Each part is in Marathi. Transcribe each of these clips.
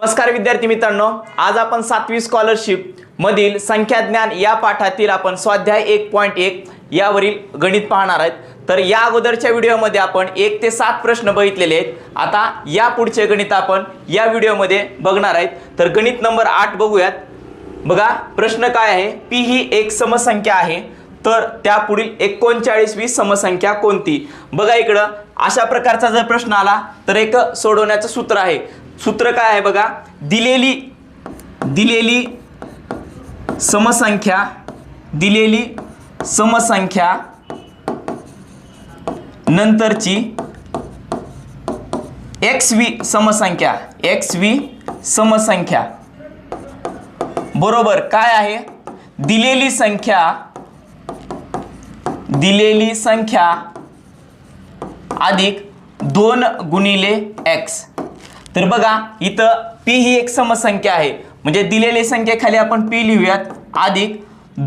नमस्कार विद्यार्थी मित्रांनो, आज आपण 7वी स्कॉलरशिप मधील संख्याज्ञान या पाठातील आपण स्वाध्याय 1.1 यावरील गणित पाहणार आहोत। तर या अगोदरच्या व्हिडिओमध्ये आपण 1 ते 7 प्रश्न बघितलेले आहेत। आता या पुढचे गणित आपण या व्हिडिओमध्ये बघणार आहोत। तर गणित नंबर 8 बघूयात। बघा प्रश्न काय आहे, p ही एक समसंख्या आहे, तर त्या पुढील 39वी समसंख्या कोणती। बघा इकडं अशा प्रकारचा जर प्रश्न आला तर एक सोडवण्याचं सूत्र आहे। सूत्र काय आहे बघा, दिलेली समसंख्या नंतरची xवी समसंख्या बरोबर काय आहे, दिलेली संख्या अधिक 2 गुणिले x। तर बघा इथं p ही एक समसंख्या आहे, म्हणजे दिलेली संख्येखाली आपण p लिहूयात अधिक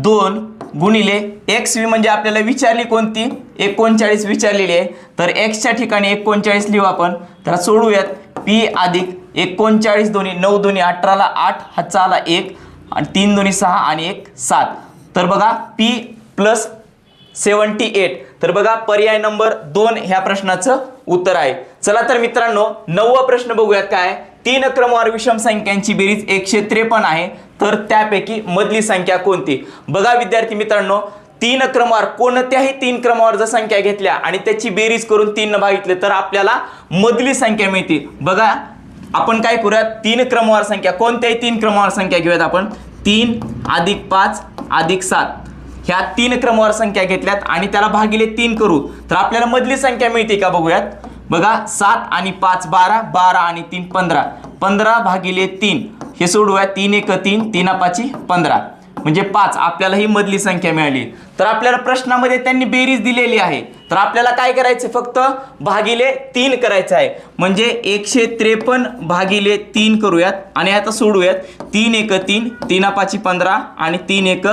2 गुणिले x म्हणजे आपल्याला विचारली कोणती 39 विचारलेली आहे, तर x च्या ठिकाणी 39 लिहू आपण। तर सोडूयात, p अधिक 39 दोन्ही 9 दोन्ही 18 ला 8 हातचा आला 1 आणि 3 दोन्ही 6 आणि 1 7। तर बघा p प्लस 78। तर बघा पर्याय नंबर 2 ह्या प्रश्नाचं उत्तर आहे। चला तर मित्रांनो 9वा प्रश्न बघूयात। काय 3 क्रमवार विषम संख्यांची बेरीज 153 आहे, तर त्यापैकी मधली संख्या कोणती। बघा विद्यार्थी मित्रांनो, 3 क्रमवार कोणत्याही 3 क्रमवार जर संख्या घेतल्या आणि त्याची बेरीज करून 3 ने भागितले तर आपल्याला मधली संख्या मिळते। बघा आपण काय करूयात, 3 क्रमवार संख्या कोणत्याही 3 क्रमवार संख्या घेऊयात आपण। 3 अधिक 5 अधिक 7 ह्या 3 क्रमवार संख्या घेतल्यात आणि त्याला भागिले 3 करू तर आपल्याला मधली संख्या मिळते का बघूयात। बघा 7 आणि 5 12, 12 आणि 3 15, 15 भागिले 3 हे सोडूया, 3 1 3, 3 5 15 म्हणजे 5। आपल्याला ही मधली संख्या मिळाली। तर आपल्याला प्रश्नामध्ये त्यांनी बेरीज दिलेली आहे, तर आपल्याला काय करायचं, फक्त भागिले 3 करायचं आहे, म्हणजे 153 भागिले 3 करूयात आणि आता सोडूयात। 3 1 3, 3 5 15 आणि 3 1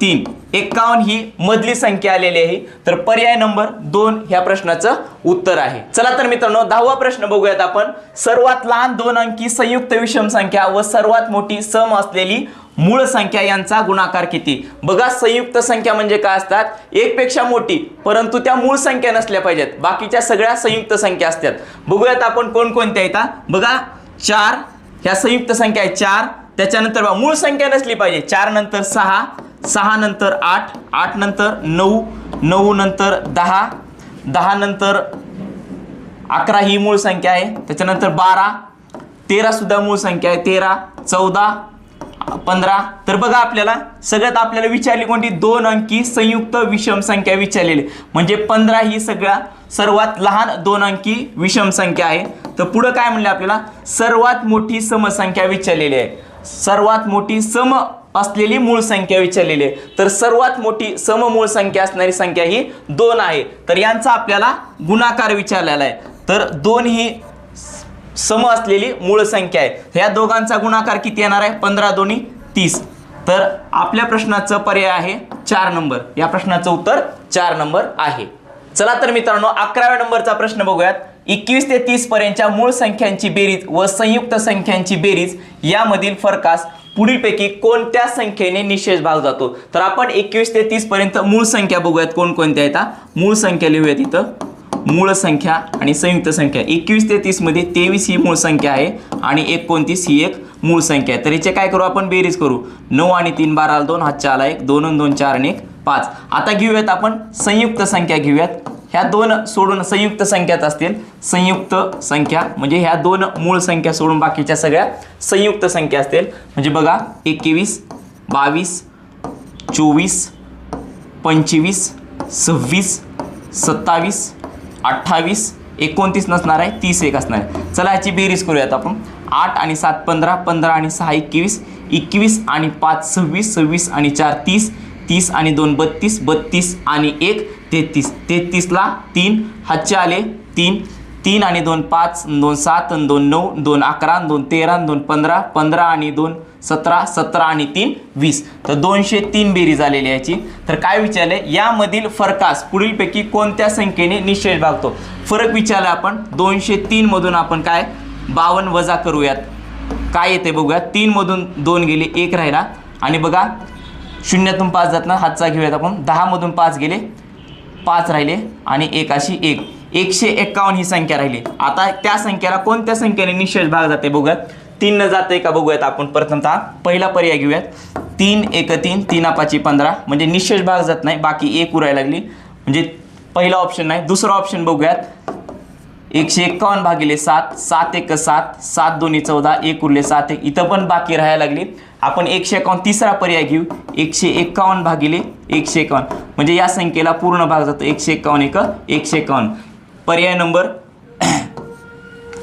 3, 51 ही मधली संख्या आलेली आहे। तर पर्याय नंबर 2 ह्या प्रश्नाचं उत्तर आहे। चला तर मित्रांनो 10वा प्रश्न बघूयात आपण। सर्वात लहान 2 अंकी संयुक्त विषम संख्या व सर्वात मोठी सम असलेली मूळ संख्या यांचा गुणाकार किती। बघा संयुक्त संख्या म्हणजे काय असतात, एक पेक्षा मोठी परंतु त्या मूळ संख्या नसल्या पाहिजेत, बाकीच्या सगळ्या संयुक्त संख्या असतात। बघूयात आपण कोणकोणत्या आहेत। बघा 4 ह्या संयुक्त संख्या आहे, 4 त्याच्यानंतर मूळ संख्या नसली पाहिजे, 4 नंतर 6, 6 नंतर 8, 8 नंतर 9, 9 नंतर 10, 10 नंतर 11 ही मूळ संख्या आहे, त्याच्यानंतर 12, 13 सुद्धा मूळ संख्या आहे, 13 14 15। तर बघा आपल्याला सगळ्यात आपल्याला विचारली कोणती, 2 अंकी संयुक्त विषम संख्या विचारलेली, म्हणजे 15 ही सर्वात लहान 2 अंकी विषम संख्या आहे। तर पुढे काय म्हणले आपल्याला, सर्वात मोठी समसंख्या विचारलेली आहे, सर्वात मोठी सम असलेली मूळ संख्या विचारलेली आहे। तर सर्वात मोठी सममूळ संख्या असणारी संख्या ही 2 आहे, तर यांचा आपल्याला गुणाकार विचारलेला आहे। तर 2 ही सम असलेली मूळ संख्या आहे, ह्या दोघांचा गुणाकार किती येणार आहे, 15 दोन्ही 30। तर आपल्या प्रश्नाचं पर्याय आहे 4 नंबर, या प्रश्नाचं उत्तर 4 नंबर आहे। चला तर मित्रांनो 11व्या नंबरचा प्रश्न बघूयात। 21 ते 30 पर्यंतच्या मूळ संख्यांची बेरीज व संयुक्त संख्यांची बेरीज यामधील फरकास पुढीलपैकी कोणत्या संख्येने निशेष भाग जातो। तर आपण 21 ते 30 पर्यंत मूळ संख्या बघूयात कोणकोणत्या आहेत। मूळ संख्या लिहूयात इथं, मूळ संख्या आणि संयुक्त संख्या। 21 ते 30 मध्ये 23 ही मूळ संख्या आहे आणि 29 ही एक मूळ संख्या आहे। तर याचे काय करू आपण, बेरीज करू। 9 आणि 3 12 2 हातच्या आला 1, 2 आणि 2 4 आणि 1 5। आता घेऊयात आपण संयुक्त संख्या घेऊयात, ह्या 2 सोडून संयुक्त संख्याच असतील, संयुक्त संख्या म्हणजे ह्या 2 मूळ संख्या सोडून बाकीच्या सगळ्या संयुक्त संख्या असतील। म्हणजे बघा 21 22 24 25 26 27 28 29 नसणार आहे, 30 एक असणार आहे। चला याची बेरीज करूयात आपण। 8 आणि 7 15, 15 आणि 6 21, 21 आणि 5 26, 26 आणि 4 30, 30 आणि 2 32, 32 आणि 1 33, 33 ला 3 हातचे आले 3, 3 आणि 2 5, 2 7 आणि 2 9, 2 11, 2 13, 2 15, 15 आणि 2 17, 17 आणि 3 20। तर 203 बेरीज आलेली याची। तर काय विचारले, यामधील फरकास पुढीलपैकी कोणत्या संख्येने निशेष भागतो। फरक विचारला आपण 203 मधून आपण काय 52 वजा करूयात, काय येते बघूया. 3 मधून 2 गेले, 1 राहिला. आणि बघा शून्यातून 5 जात ना, हातचा घेऊयात आपण. 10 मधून 5 गेले, 5 राहिले आणि 1 अशी 1. 151 ही संख्या राहिली. आता त्या संख्येला कोणत्या संख्येने निशेष भाग जाते बघूयात. 3 न जाते का बघूयात आपण. प्रथमतः पहिला पर्याय घेऊयात. 3 1 3, 3 5 15, म्हणजे निशेष भाग जात नाही, बाकी 1 उरायला लागली, म्हणजे पहिला ऑप्शन नाही. दुसरा ऑप्शन बघूयात. 151 भागिले 7, 7 1 7, 7 2 14, 1 उरले 7 1, इथं पण बाकी राहायला लागली. आपण 151 तिसरा पर्याय घेऊ. 151 भागिले 151, म्हणजे या संख्येला पूर्ण भाग जातो. 151 1 151. पर्याय नंबर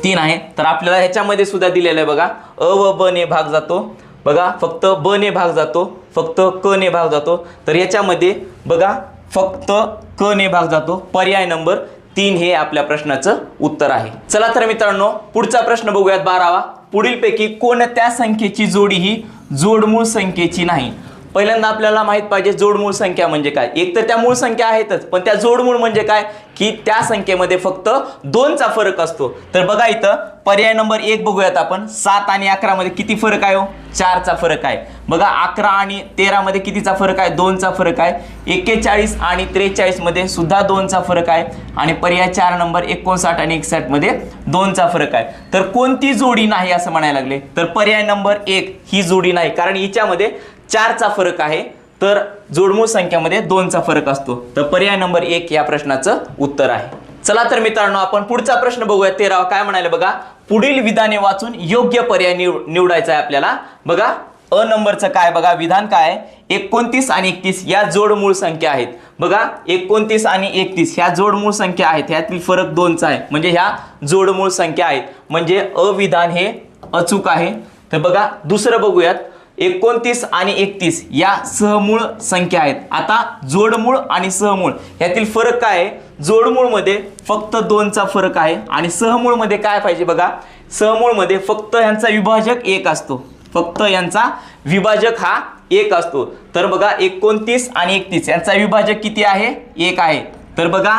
3 आहे. तर आपल्याला ह्याच्यामध्ये सुद्धा दिलेलं आहे बघा. अ व ब ने भाग जातो बघा, फक्त ब ने भाग जातो, फक्त क ने भाग जातो. तर याच्यामध्ये बघा फक्त क ने भाग जातो. पर्याय नंबर 3 हे आपल्या प्रश्नाचं उत्तर आहे. चला तर मित्रांनो, पुढचा प्रश्न बघूयात 12वा. पुढीलपैकी कोणत्या संख्येची जोडी ही जोडमूळ संख्येची नाही. पहिल्यांदा आपल्याला माहित पाहिजे जोडमूळ संख्या म्हणजे काय. एक तर त्या मूळ संख्या आहेतच, पण त्या जोडमूळ म्हणजे काय की त्या संख्येमध्ये फक्त 2चा फरक असतो. तर बघा इथं पर्याय नंबर 1 बघूयात आपण. 7 आणि 11 मध्ये किती फरक आहे हो? 4चा फरक आहे. बघा 11 आणि 13 मध्ये कितीचा फरक आहे? 2चा फरक आहे. 41 आणि 43 मध्ये सुद्धा 2चा फरक आहे. आणि पर्याय 4 नंबर 59 आणि 61 मध्ये 2चा फरक आहे. तर कोणती जोडी नाही असं म्हणायला लागले. तर पर्याय नंबर 1 ही जोडी नाही, कारण हिच्यामध्ये 4चा फरक आहे, तर जोडमूळ संख्यामध्ये 2चा फरक असतो. तर पर्याय नंबर 1 या प्रश्नाचं उत्तर आहे. चला तर मित्रांनो, आपण पुढचा प्रश्न बघूया. 13वा. काय म्हणाले बघा. पुढील विधाने वाचून योग्य पर्याय निवडायचा आहे आपल्याला. बघा अ नंबरचं काय बघा. विधान काय आहे. 29 आणि 31 या जोडमूळ संख्या आहेत. बघा 29 आणि 31 ह्या जोडमूळ संख्या आहेत. ह्यातील फरक 2चा आहे, म्हणजे ह्या जोडमूळ संख्या आहेत, म्हणजे अविधान हे अचूक आहे. तर बघा दुसरं बघूयात. 29 आणि 31 या सहमूळ संख्या आहेत. आता जोडमूळ आणि सहमूळ यातील फरक काय आहे. जोडमूळ मध्ये फक्त 2चा फरक आहे आणि सहमूळ मध्ये काय पाहिजे बघा. सहमूळ मध्ये फक्त यांचा विभाजक 1 असतो. फक्त यांचा विभाजक हा 1 असतो. तर बघा 29 आणि 31 यांचा विभाजक किती आहे? 1 आहे. तर बघा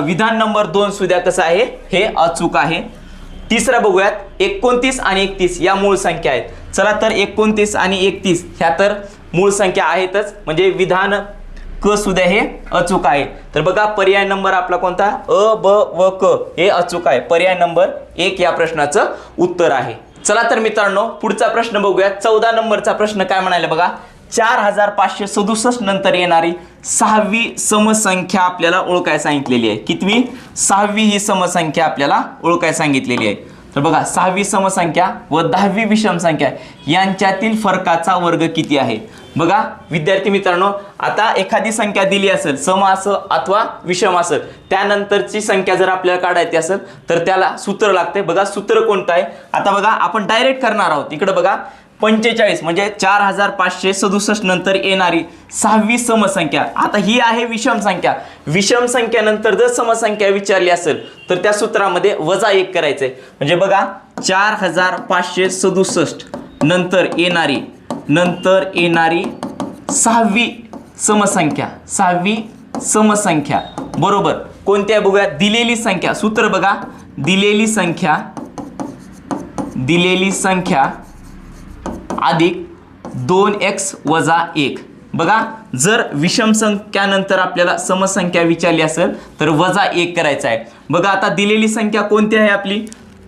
विधान नंबर 2 सुद्धा कसं आहे, हे अचूक आहे. तिसरा बघूयात. 29 आणि 31 या मूळ संख्या आहेत. चला तर 29 आणि 31 ह्या तर मूळ संख्या आहेतच, म्हणजे विधान क सुद्धा हे अचूक आहे. तर बघा पर्याय नंबर आपला कोणता. अ ब व क हे अचूक आहे. पर्याय नंबर 1 या प्रश्नाचं उत्तर आहे. चला तर मित्रांनो, पुढचा प्रश्न बघूया. 14 नंबरचा प्रश्न काय म्हणाले बघा. 4567 नंतर येणारी 6वी समसंख्या आपल्याला ओळखायला सांगितलेली आहे. कितवी? 6वी ही समसंख्या आपल्याला ओळखायला सांगितलेली आहे. तर बघा 6वी समसंख्या व 10वी विषम संख्या यांच्यातील फरकाचा वर्ग किती आहे. बघा विद्यार्थी मित्रांनो, आता एखादी संख्या दिली असेल, सम असेल अथवा विषम असेल, त्यानंतरची संख्या जर आपल्याला काढायची असेल तर त्याला सूत्र लागते. बघा सूत्र कोणतं आहे. आता बघा आपण डायरेक्ट करणार आहोत. इकडे बघा 45 म्हणजे 4567 नंतर येणारी 6वी समसंख्या. आता ही आहे विषम संख्या. विषम संख्यानंतर जर समसंख्या विचारली असेल तर त्या सूत्रामध्ये -1 करायचंय. म्हणजे बघा 4567 नंतर येणारी 6वी समसंख्या. 6वी समसंख्या बरोबर कोणत्या बघूया. दिलेली संख्या. सूत्र बघा. दिलेली संख्या अधिक 2x वजा 1. बघा जर विषम संख्यानंतर आपल्याला समसंख्या विचारली असेल तर -1 करायचं आहे. बघा आता दिलेली संख्या कोणती आहे आपली.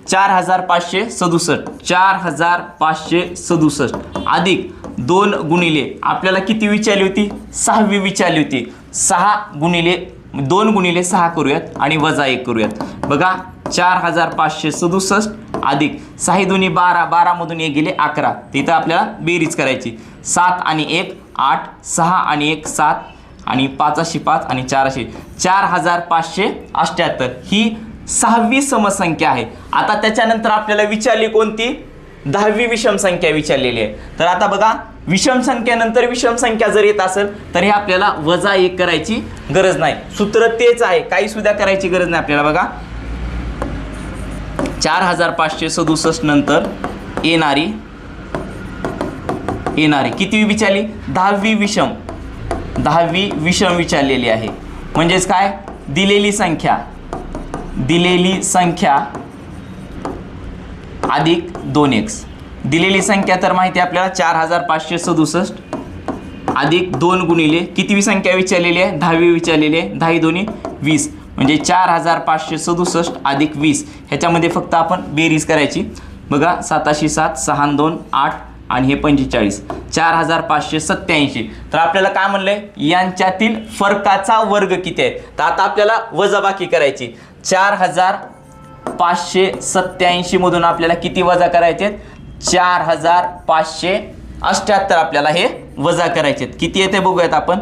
4567. 4567 अधिक 2 गुणिले आपल्याला किती विचारली होती. 6वी विचारली होती. 2 गुणिले 6 करूयात आणि -1 करूयात. बघा 4567 अधिक 6 दुनी 12, 12 मधून 1 गेले 11. तिथं आपल्याला बेरीज करायची. 7 आणि 1 8, 6 आणि 1 7 आणि 5 5 आणि 4 4578 ही 6वी समसंख्या आहे. आता त्याच्यानंतर आपल्याला विचारली कोणती. 10वी विषम संख्या विचारलेली आहे. तर आता बघा विषम संख्यानंतर विषम संख्या जर येत असेल तर हे आपल्याला -1 करायची गरज नाही. सूत्र तेच आहे, काही सुद्धा करायची गरज नाही आपल्याला. बघा 4567 नंतर येणारी किती विचारली. 10वी विषम विचारलेली आहे. म्हणजेच काय. दिलेली संख्या अधिक 2x. दिलेली संख्या तर माहिती आहे आपल्याला 4567 अधिक 2 गुणिले कितीवी संख्या विचारलेली आहे, 10वी विचारलेली आहे, 10 दोन्ही 20 म्हणजे 4567 अधिक 20. ह्याच्यामध्ये फक्त आपण बेरीज करायची बघा. 7 7 6 2 8 आणि हे 45 4587. तर आपल्याला काय म्हणलंय, यांच्यातील फरकाचा वर्ग किती आहे. तर आता आपल्याला वजाबाकी करायची. 4587 मधून आपल्याला किती वजा करायचे, 4578 आपल्याला हे वजा करायचे. किती येते बघूयात आपण.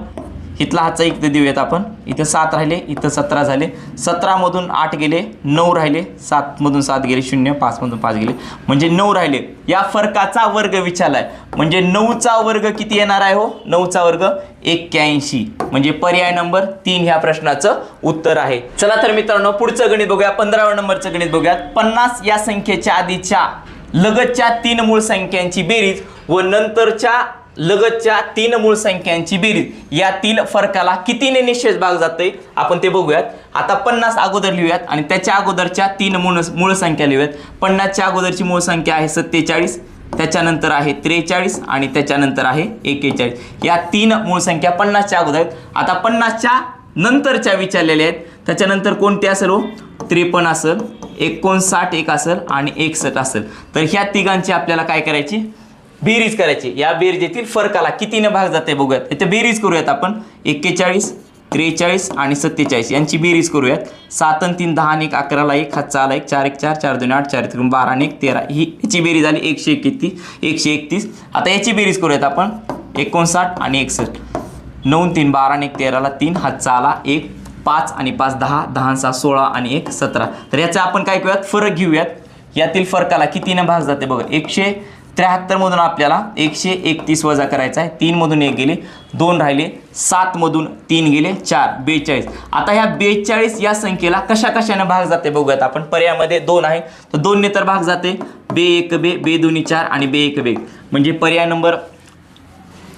इथला हातचा इथं देऊयात आपण. इथं 7 राहिले, इथं 17 झाले. 17 मधून 8 गेले, 9 राहिले. 7 मधून 7 गेले 0, 5 मधून 5 गेले म्हणजे 9 राहिले. या फरकाचा वर्ग विचारलाय म्हणजे 9चा वर्ग किती येणार आहे हो, 9चा वर्ग 81 म्हणजे पर्याय नंबर 3 ह्या प्रश्नाचं उत्तर आहे. चला तर मित्रांनो पुढचं गणित बघूया. 15व्या नंबरचं गणित बघूयात. 50 या संख्येच्या आधीच्या लगतच्या 3 मूळ संख्यांची बेरीज व नंतरच्या लगतच्या 3 मूळ संख्यांची बेरीज यातील फरकाला कितीने निशेष भाग जाते आपण ते बघूयात. आता 50 अगोदर लिहूयात आणि त्याच्या अगोदरच्या 3 मूळ संख्या लिहूयात. 50च्या अगोदरची मूळ संख्या आहे 47, त्याच्यानंतर आहे 43 आणि त्याच्यानंतर आहे 41. या 3 मूळ संख्या 50च्या अगोदर आहेत. आता 50च्या नंतरच्या विचारलेल्या आहेत. त्याच्यानंतर कोणते असेल हो, 53 असेल, 59 एक असेल आणि 61 असेल. तर ह्या तिघांची आपल्याला काय करायची, बेरीज करायची. या बेरीजेतील फरकाला कितीने भाग जाते बघूयात. इथे बेरीज करूयात आपण. 41 43 आणि 47 यांची बेरीज करूयात. 7 आणि 3 10 आणि 1 11ला 1 हातचा आला 1 4 1 4 4 2 8 4 3 12 आणि 1 13 ही याची बेरीज झाली 131. आता याची बेरीज करूयात आपण. 59 आणि 61 9 3 12 आणि 1 13ला 3 हातचा आला 1 5 आणि 5 10 10 6 16 आणि 1 17. तर याचा आपण काय करूयात, फरक घेऊयात. यातील फरकाला कितीने भाग जाते बघा. 173 मधून आपल्याला 131 वजा करायचा आहे. 3 मधून 1 गेले, 2 राहिले. 7 मधून 3 गेले 4 42. आता ह्या 42 या संख्येला कशा कशाने भाग जाते बघूयात आपण. पर्यायामध्ये 2 आहे तर 2 ने तर भाग जाते. बे 1 बे, बे 2 4 आणि बे 1 बे म्हणजे पर्याय नंबर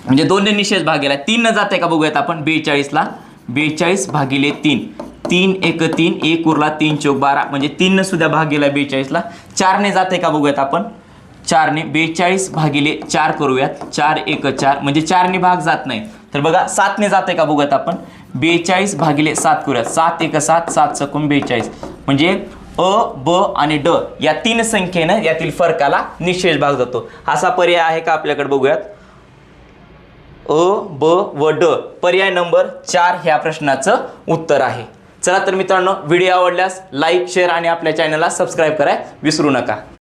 म्हणजे 2 ने निशेष भाग गेला. 3 न जाते का बघूयात आपण. 42ला 42 भागिले 3 3 1 3 1 उरला 3 चौक 12 म्हणजे 3 न सुद्धा भाग गेला 42ला. 4 ने जाते का बघूयात आपण. 4 ने 42 भागिले 4 करूयात. 4 1 4 म्हणजे 4 ने भाग जात नाही. तर बघा 7 ने जाते का बघूयात आपण. 42 भागिले 7 करूयात. 7 1 7 7 सकून 42 म्हणजे अ ब आणि ड या 3 संख्येनं यातील फरकाला निशेष भाग जातो. असा पर्याय आहे का आपल्याकडे बघूयात. अ ब व ड पर्याय नंबर 4 ह्या प्रश्नाचं उत्तर आहे. चला तर मित्रांनो व्हिडिओ आवडल्यास लाईक शेअर आणि आपल्या चॅनलला सबस्क्राईब करायला विसरू नका.